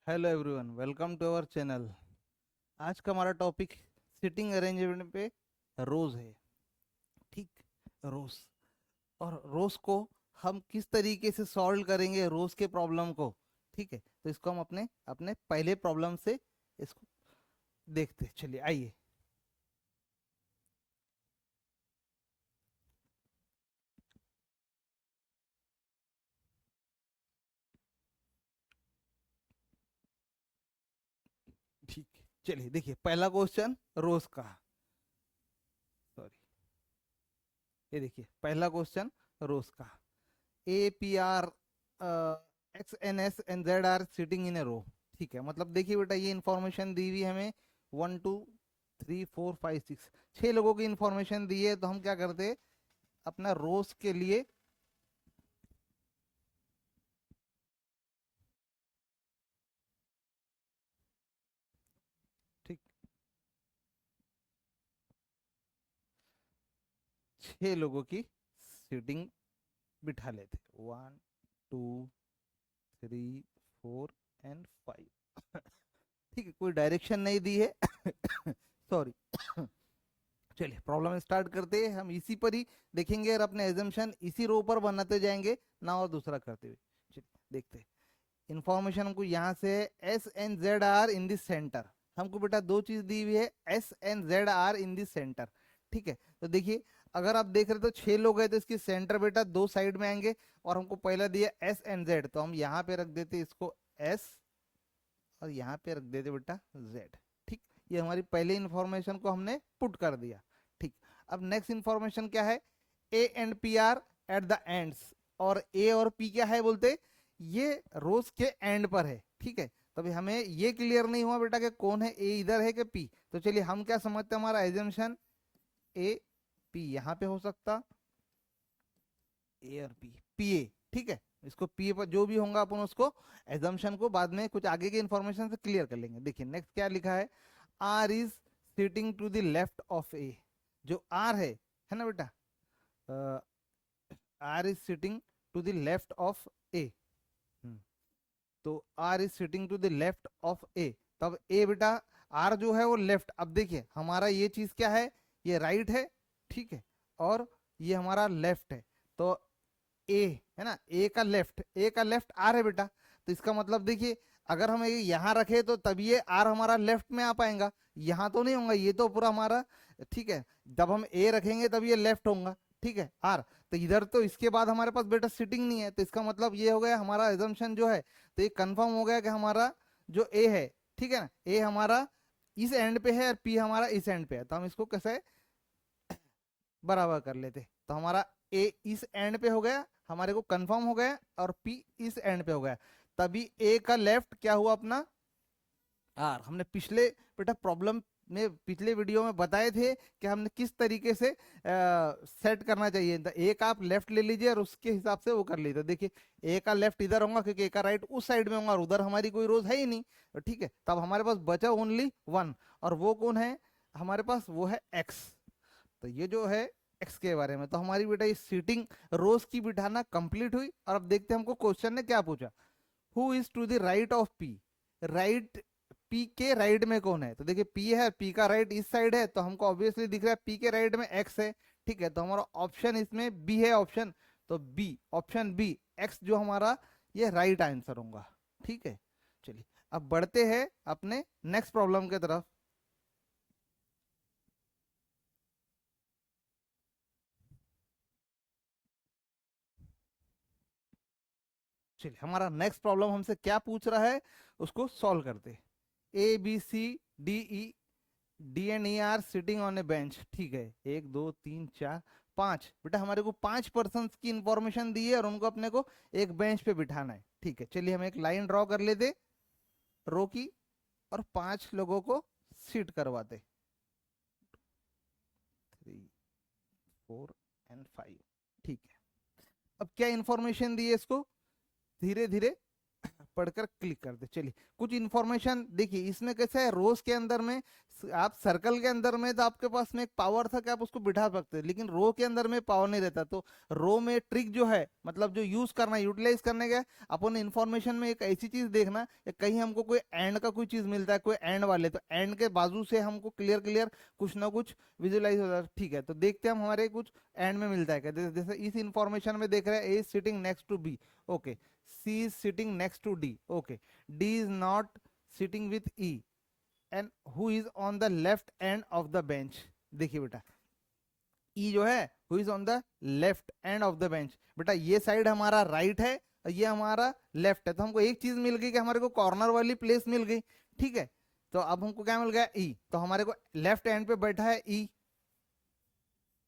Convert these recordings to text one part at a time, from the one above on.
Hello everyone, welcome to our channel. आज का हमारा टॉपिक सिटिंग अरेंजमेंट पे रोज है। ठीक, रोज। और रोज को हम किस तरीके से सॉल्व करेंगे रोज के प्रॉब्लम को। ठीक है, तो इसको हम अपने अपने पहले प्रॉब्लम से इसको देखते हैं। चलिए आइए। ठीक है, चलिए देखिए पहला क्वेश्चन रोज का। सॉरी, ये देखिए पहला क्वेश्चन रोज का। A P R X N S N Z R sitting in a row. ठीक है, मतलब देखिए बेटा, ये इंफॉर्मेशन दी हुई है हमें। 1 2 3 4 5 6, 6 लोगों की इंफॉर्मेशन दी है। तो हम क्या करते हैं, अपना रोज के लिए। ठीक, 6 लोगों की सीटिंग बिठा लेते। 1 2 3 4 एंड 5। ठीक है, कोई डायरेक्शन नहीं दी है। सॉरी। चलिए प्रॉब्लम स्टार्ट करते हैं। हम इसी पर ही देखेंगे और अपने एजम्पशन इसी रो पर बनाते जाएंगे, ना और दूसरा करते हुए। चलिए देखते हैं। इंफॉर्मेशन हमको यहाँ से S N Z R in this center. हमको बेटा दो चीज दी हुई है, S N Z R in this center. ठीक है, तो देखिए, अगर आप देख रहे तो 6 लोग हैं, तो इसकी सेंटर बेटा दो साइड में आएंगे। और हमको पहला दिया एस एन जेड, तो हम यहाँ पे रख देते इसको एस, और यहाँ पे रख देते बेटा जेड। ठीक, ये हमारी पहले इंफॉर्मेशन को हमने पुट कर दिया। ठीक, अब नेक्स्ट इंफॉर्मेशन क्या है, A and P R at the ends. और ए और पी क्या है बोलते, ये रोज के एंड पर है। ठीक है, तो अभी हमें ये क्लियर नहीं हुआ बेटा कि कौन है, ए इधर है कि पी। तो चलिए हम क्या समझते हैं, हमारा एजम्पशन ए पी यहाँ पे हो सकता, ए और पी, पी ए। ठीक है, इसको पी ए पर जो भी होगा अपन उसको एजम्पशन को बाद में कुछ आगे के इंफॉर्मेशन से क्लियर कर लेंगे। देखिए नेक्स्ट क्या लिखा है, R is sitting to the left of A. जो आर है ना बेटा, R is sitting to the left of A. तो R is sitting to the left of A. तब ए बेटा, आर जो है वो लेफ्ट। अब देखिए हमारा ये चीज क्या है, ये राइट है। ठीक है, और ये हमारा लेफ्ट है। तो ए है ना, ए का लेफ्ट आर है बेटा। तो इसका मतलब देखिए, अगर हम ये यहाँ रखे तो तभी ये आर हमारा लेफ्ट में आ पाएगा। यहाँ तो नहीं होगा, ये तो पूरा हमारा। ठीक है, जब हम ए रखेंगे तब ये लेफ्ट होगा। ठीक है, आर। तो इधर तो इसके बाद हमारे पास बेटा सिटिंग नहीं है, तो इसका मतलब ये हो गया हमारा एजम्पशन जो है। तो ये कंफर्म हो गया कि हमारा जो ए है, ठीक है ना, ए हमारा इस एंड पे है और पी हमारा इस एंड पे है। तो हम इसको कैसे बराबर कर लेते, तो हमारा ए इस एंड पे हो गया, हमारे को कंफर्म हो गया, और पी इस एंड पे हो गया। तभी ए का लेफ्ट क्या हुआ अपना, आर। हमने पिछले बेटा प्रॉब्लम में, पिछले वीडियो में बताए थे कि हमने किस तरीके से सेट करना चाहिए। तो एक आप लेफ्ट ले लीजिए और उसके हिसाब से वो कर लीजिए। तो देखिए, ए का लेफ्ट इधर होगा क्योंकि ए का राइट उस साइड में होगा, और उधर हमारी कोई रोज है ही नहीं। तो ठीक है, तब हमारे पास बचा ओनली वन। और वो कौन है हमारे पास, वो है एक्स। तो ये जो है एक्स के बारे में, तो हमारी बेटा ये सीटिंग रोज की बिठाना कंप्लीट हुई। और अब देखते हैं हमको क्वेश्चन ने क्या पूछा, who is to the right of P. Right, P के राइट में कौन है। तो देखिए पी है, पी का राइट इस साइड है, तो हमको ऑब्वियसली दिख रहा है पी के राइट में एक्स है। ठीक है, तो हमारा ऑप्शन इसमें बी है ऑप्शन। तो बी, ऑप्शन बी, एक्स जो हमारा ये राइट आंसर होगा। ठीक है, चलिए अब बढ़ते हैं अपने नेक्स्ट प्रॉब्लम की तरफ। चलिए हमारा नेक्स्ट प्रॉब्लम हमसे क्या पूछ रहा है, उसको सॉल्व करते। A B C D E, D and E are sitting on a bench. ठीक है, 1 2 3 4 5, बेटा हमारे को 5 पर्सन की इंफॉर्मेशन दी है और उनको अपने को एक बेंच पे बिठाना है। ठीक है, चलिए हम एक लाइन ड्रॉ कर लेते रो की, और 5 लोगों को सीट करवाते, 3 4 एंड 5। ठीक है, अब क्या इंफॉर्मेशन दी है इसको, धीरे धीरे पढ़कर क्लिक कर दे। चलिए कुछ इंफॉर्मेशन देखिए, इसमें कैसे है, रोज के अंदर में आप सर्कल के अंदर में तो आपके पास में एक पावर था कि आप उसको बिठा सकते हैं, लेकिन रो के अंदर में पावर नहीं रहता। तो रो में ट्रिक जो है, मतलब जो यूज करना, यूटिलाइज करने का, अपन इंफॉर्मेशन में एक ऐसी चीज देखना या कहीं हमको कोई एंड का कोई चीज मिलता है, कोई एंड वाले, तो एंड के बाजू से हमको क्लियर क्लियर कुछ ना कुछ विजुअलाइज होता है। ठीक है, तो देखते हैं हम हमारे कुछ एंड में मिलता है क्या। जैसे इस इंफॉर्मेशन में देख रहे हैं, A is sitting next to B, okay, C is sitting next to D, okay, D is not sitting with E, and who is on the left end of the bench. देखिए बेटा, E जो है who is on the left end of the bench, बेटा ये side हमारा right है और ये हमारा लेफ्ट है, तो हमको एक चीज मिल गई कि हमारे को कॉर्नर वाली प्लेस मिल गई। ठीक है, तो अब हमको क्या मिल गया, ई, तो हमारे को लेफ्ट एंड पे बैठा है ई।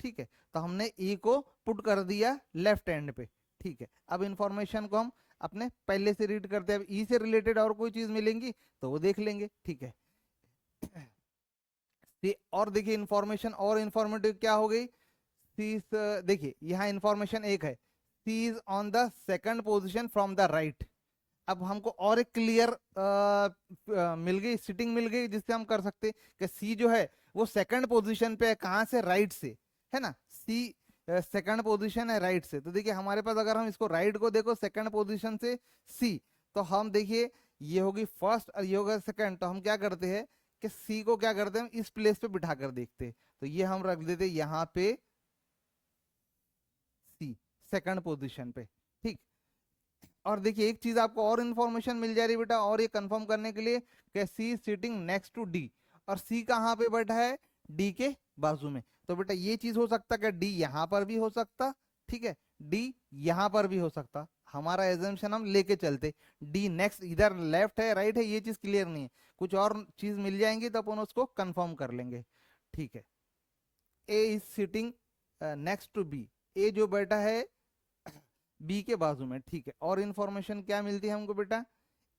ठीक है, तो हमने ई को पुट कर दिया लेफ्ट एंड पे। ठीक है, अब इंफॉर्मेशन को हम अपने पहले से रीड करते हैं। अब ई से रिलेटेड और कोई चीज मिलेंगी तो वो देख लेंगे। ठीक है, और देखिए इंफॉर्मेशन और इंफॉर्मेटिव क्या हो गई, सी, देखिए यहाँ इंफॉर्मेशन एक है, C is on the second position from the right. अब हमको और एक क्लियर मिल गई, सिटिंग मिल गई, जिससे हम कर सकते कि सी जो है वो सेकंड पोजीशन पे है, कहाँ से, राइट से, है ना, सी सेकंड पोजीशन है राइट से। तो देखिए हमारे पास अगर हम इसको राइट को देखो सेकंड पोजीशन से सी, तो हम देखिए ये होगी फर्स्ट और ये होगा सेकंड, तो हम क्या करते हैं कि सी को क्या करते हैं, हम इस प्लेस पे बिठा कर देखते हैं। तो ये हम रख देते यहाँ पे सी सेकंड पोजीशन पे। ठीक, और देखिए एक चीज आपको और इन्फॉर्मेशन मिल जा रही है बेटा, और ये कंफर्म करने के लिए कि सी सिटिंग नेक्स्ट टू डी, और सी कहाँ पे बैठा है, डी के बाजू में। तो बेटा ये चीज हो सकता कि डी यहाँ पर भी हो सकता, ठीक है, डी यहाँ पर भी हो सकता, हमारा एजम्पशन हम लेके चलते, डी नेक्स्ट इधर लेफ्ट है राइट है ये चीज क्लियर नहीं है, कुछ और चीज मिल जाएंगी तो अपन उसको कंफर्म कर लेंगे। ठीक है, A is sitting next to B, A जो बैठा है बी के बाजू में। ठीक है, और इंफॉर्मेशन क्या मिलती है हमको बेटा,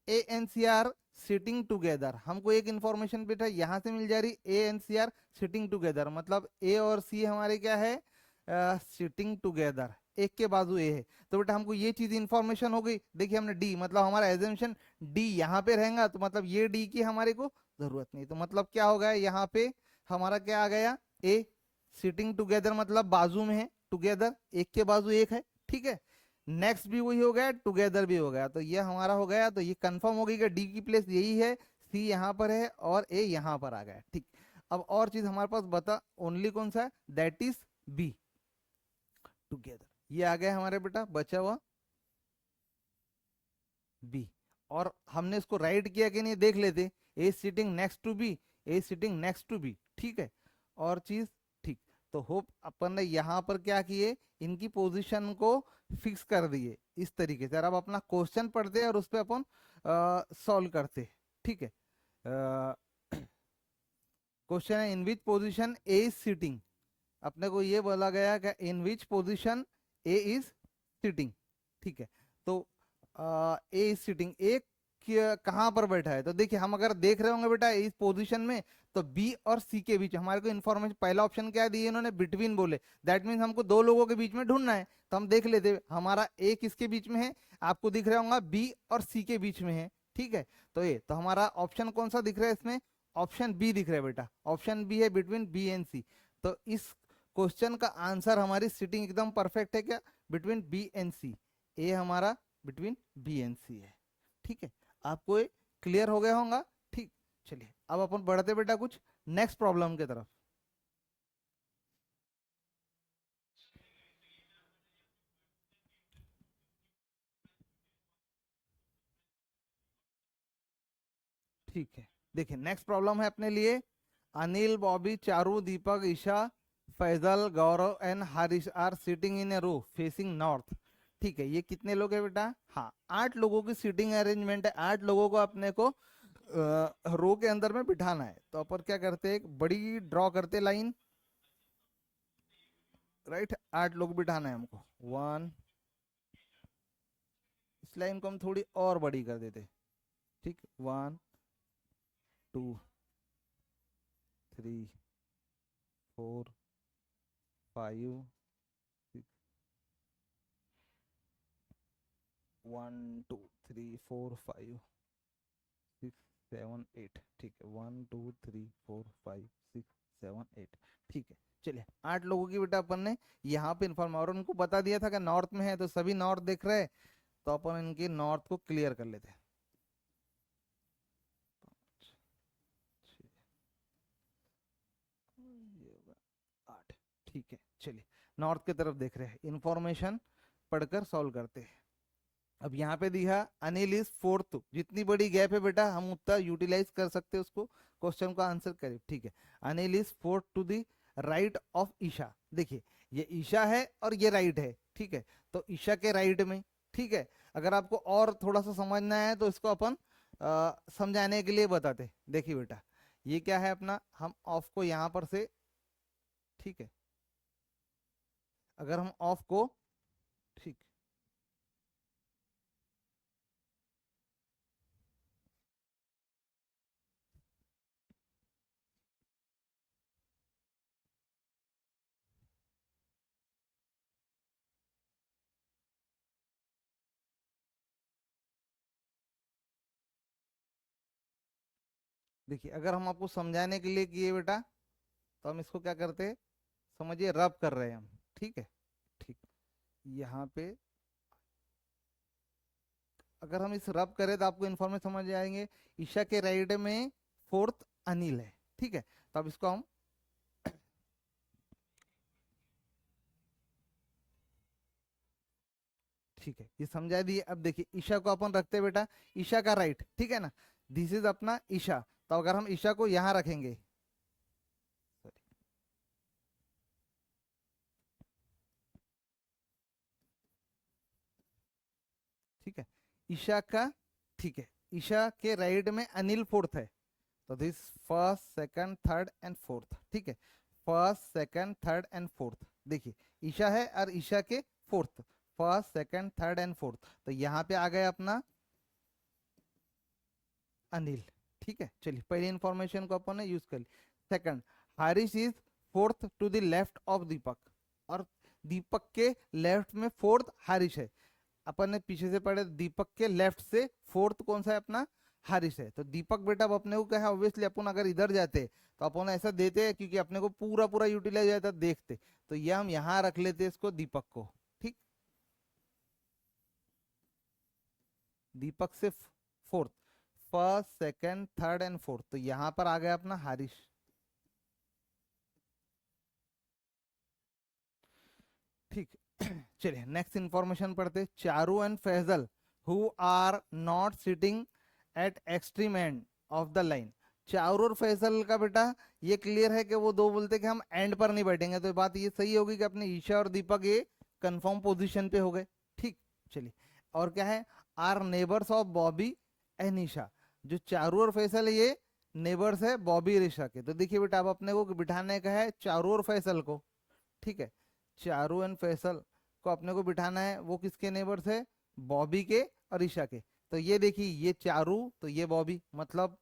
A and C are sitting together, हमको एक इंफॉर्मेशन बेटा यहाँ से मिल जा रही, A and C are sitting together, मतलब ए और सी हमारे क्या है, सिटिंग टूगेदर, एक के बाजू ए है। तो बेटा हमको ये चीज इंफॉर्मेशन हो गई। देखिए हमने डी, मतलब हमारा एजम्पशन डी यहाँ पे रहेगा, तो मतलब ये डी की हमारे को जरूरत नहीं, तो मतलब क्या हो गया यहाँ पे हमारा क्या आ गया, ए सिटिंग टुगेदर मतलब बाजू में है, टुगेदर एक के बाजू एक है। ठीक है, नेक्स्ट भी वही हो गया, टुगेदर भी हो गया, तो ये हमारा हो गया, तो ये कंफर्म हो गई कि डी की प्लेस यही है, सी यहाँ पर है और ए यहाँ पर आ गया। ठीक, अब और चीज हमारे पास बता ओनली कौन सा है, दैट इज बी, टुगेदर, ये आ गया हमारे बेटा, बचा हुआ बी। और हमने इसको राइट किया कि नहीं देख लेते, A sitting next to B, A sitting next to B. ठीक है, और चीज, ठीक, तो होप अपन ने यहाँ पर क्या किए, इनकी पोजीशन को फिक्स कर दिए इस तरीके से। अब अपना क्वेश्चन पढ़ते हैं और उस पर अपन सॉल्व करते हैं। ठीक है, क्वेश्चन है in which position A is sitting, अपने को ये बोला गया कि in which position A is sitting. ठीक है, तो ए इज सिटिंग, ए कहाँ पर बैठा है, तो देखिए हम अगर देख रहे होंगे बेटा इस पोजीशन में, तो बी और सी के बीच हमारे को इन्फॉर्मेशन, पहला ऑप्शन क्या दिए इन्होंने, बिटवीन बोले, दैट मीन्स हमको दो लोगों के बीच में ढूंढना है। तो हम देख लेते हमारा ए किसके बीच में है, आपको दिख रहा होगा बी और सी के बीच में है। ठीक है, तो ये तो हमारा ऑप्शन कौन सा दिख रहा है इसमें, ऑप्शन बी दिख रहा है बेटा, ऑप्शन बी है बिटवीन बी एंड सी। तो इस क्वेश्चन का आंसर हमारी सिटिंग एकदम परफेक्ट है क्या, बिटवीन बी एंड सी, ए हमारा बिटवीन बी एंड सी है। ठीक है, आपको ये क्लियर हो गया होगा। ठीक, चलिए अब अपन बढ़ते बेटा कुछ नेक्स्ट प्रॉब्लम की तरफ। ठीक है, देखिए नेक्स्ट प्रॉब्लम है अपने लिए, Anil, Bobby, Charu, Deepak, Isha, Faizal, Gaurav and Harish are sitting in a row facing north. ठीक है, ये कितने लोग हैं बेटा, हाँ 8 लोगों की सीटिंग अरेंजमेंट है, 8 लोगों को अपने को रो के अंदर में बिठाना है। तो अपन क्या करते हैं, एक बड़ी ड्रॉ करते लाइन, राइट, 8 लोग बिठाना है हमको, वन, इस लाइन को हम थोड़ी और बड़ी कर देते। ठीक, 1 2 3 4 5 6 1 2 3 4 5 6 7 8, ठीक है, 1 2 3 4 5 6 7 8, ठीक है। चलिए 8 लोगों की बेटा अपन ने यहाँ पे इन्फॉर्म, और उनको बता दिया था कि नॉर्थ में है, तो सभी नॉर्थ देख रहे हैं, तो अपन इनके नॉर्थ को क्लियर कर लेते हैं। 5 6 ये होगा 8, ठीक है। चलिए नॉर्थ की तरफ देख रहे हैं, इंफॉर्मेशन पढ़कर सॉल्व करते हैं। अब यहाँ पे दिया अनिल इज फोर्थ, जितनी बड़ी गैप है बेटा हम उतना यूटिलाइज कर सकते हैं उसको, क्वेश्चन का आंसर करें, ठीक है। Anil is fourth to the right of Isha, देखिए ये ईशा है और ये राइट है, ठीक है, तो ईशा के राइट में, ठीक है। अगर आपको और थोड़ा सा समझना है तो इसको अपन समझाने के लिए बताते, देखिए बेटा ये क्या है अपना, हम ऑफ को यहाँ पर से, ठीक है, अगर हम ऑफ को, ठीक, देखिए अगर हम आपको समझाने के लिए किए बेटा, तो हम इसको क्या करते हैं, समझिए रब कर रहे हैं हम, ठीक है, ठीक। यहाँ पे अगर हम इस रब करें तो आपको इन्फॉर्मेशन समझ आएंगे, ईशा के राइट में फोर्थ अनिल है, ठीक है, तो अब इसको हम, ठीक है, ये समझा दिए। अब देखिए ईशा को अपन रखते हैं बेटा, ईशा का राइट, ठीक है ना, दिस इज अपना ईशा, तो अगर हम ईशा को यहाँ रखेंगे, sorry, ठीक है, ईशा का, ठीक है, ईशा के राइट में अनिल फोर्थ है, तो this first second third and fourth, ठीक है, first second third and fourth, देखिए ईशा है और ईशा के fourth, first second third and fourth, तो यहाँ पे आ गया अपना अनिल, ठीक है। चलिए पहली इंफॉर्मेशन को अपन ने यूज कर ली। Second, Haris is fourth to the left of Deepak, और दीपक के लेफ्ट में फोर्थ हारिस है, अपन ने पीछे से पढ़े दीपक के लेफ्ट से फोर्थ कौन सा है अपना, हारिस है, तो दीपक बेटा अब अपने को क्या है, ऑब्वियसली अपन अगर इधर जाते तो अपन ऐसा देते हैं क्योंकि अपने को पूरा पूरा यूटिलाइज जाता देखते, तो ये हम यहाँ रख लेते इसको दीपक को, ठीक, दीपक से fourth, first second third and fourth, तो यहाँ पर आ गया अपना हारिस, ठीक। चलिए नेक्स्ट इंफॉर्मेशन पढ़ते, Charu and Faizal who are not sitting at extreme end of the line, Charu और फैजल का बेटा ये क्लियर है कि वो दो बोलते कि हम एंड पर नहीं बैठेंगे, तो बात ये सही होगी कि अपने ईशा और दीपक ये कंफर्म पोजीशन पे हो गए, ठीक। चलिए और क्या है, are neighbours of Bobby and Isha, जो चारू और फैसल है ये नेबर्स है बॉबी और ईशा के, तो देखिए बेटा अब अपने को बिठाने का है चारू और फैसल को, ठीक है, चारू एंड फैसल को अपने को बिठाना है, वो किसके नेबर्स है, बॉबी के और ईशा के, तो ये देखिए ये चारू तो ये बॉबी, मतलब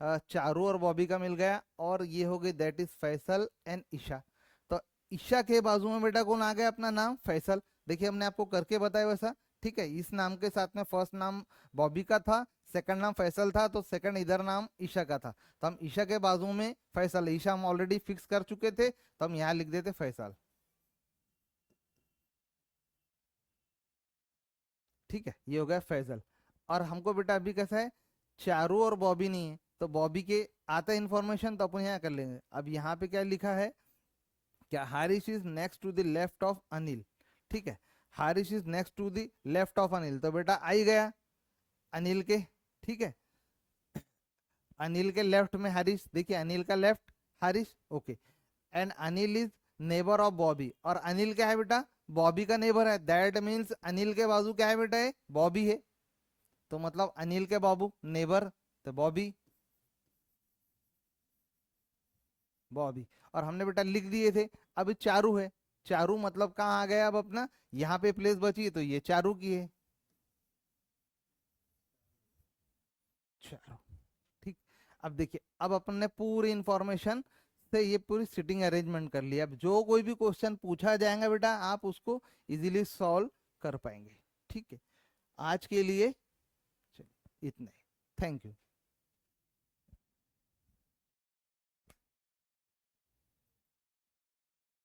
चारू और बॉबी का मिल गया, और ये हो गई that is Faisal and Isha, तो ईशा के बाजू में बेटा कौन आ गया अपना नाम फैसल, देखिए हमने आपको करके बताया वैसा, ठीक है, इस नाम के साथ में फर्स्ट नाम बॉबी का था, सेकंड नाम फैसल था, तो सेकंड इधर नाम ईशा का था, तो हम ईशा के बाजू में फैसल, ईशा हम ऑलरेडी फिक्स कर चुके थे, तो हम यहाँ लिख देते फैसल, ठीक है, ये हो गया फैजल। और हमको बेटा अभी कैसा है, चारू और बॉबी नहीं है, तो बॉबी के आता है इन्फॉर्मेशन, तो अपन यहाँ कर लेंगे। अब यहाँ पे क्या लिखा है, क्या Haris is next to the left of Anil, ठीक है, Haris is next to the left of Anil, तो बेटा आ ही गया अनिल के, ठीक है, अनिल के लेफ्ट में हारिस, देखिए अनिल का left Haris, okay, and Anil is neighbour of Bobby, और अनिल क्या है बेटा, बॉबी का नेबर है, दैट मीन्स अनिल के बाजू क्या है बेटा, है बॉबी है, तो मतलब अनिल के बाबू नेबर, तो बॉबी, बॉबी, और हमने बेटा लिख दिए थे। अब चारू है, चारू मतलब कहाँ आ गया अब अपना, यहाँ पे प्लेस बची है, तो ये चारू की है, चारू, ठीक। अब देखिए अब अपन ने पूरी इंफॉर्मेशन से ये पूरी सिटिंग अरेंजमेंट कर लिया, अब जो कोई भी क्वेश्चन पूछा जाएगा बेटा आप उसको इजीली सॉल्व कर पाएंगे, ठीक है। आज के लिए चलिए इतना ही। Thank you.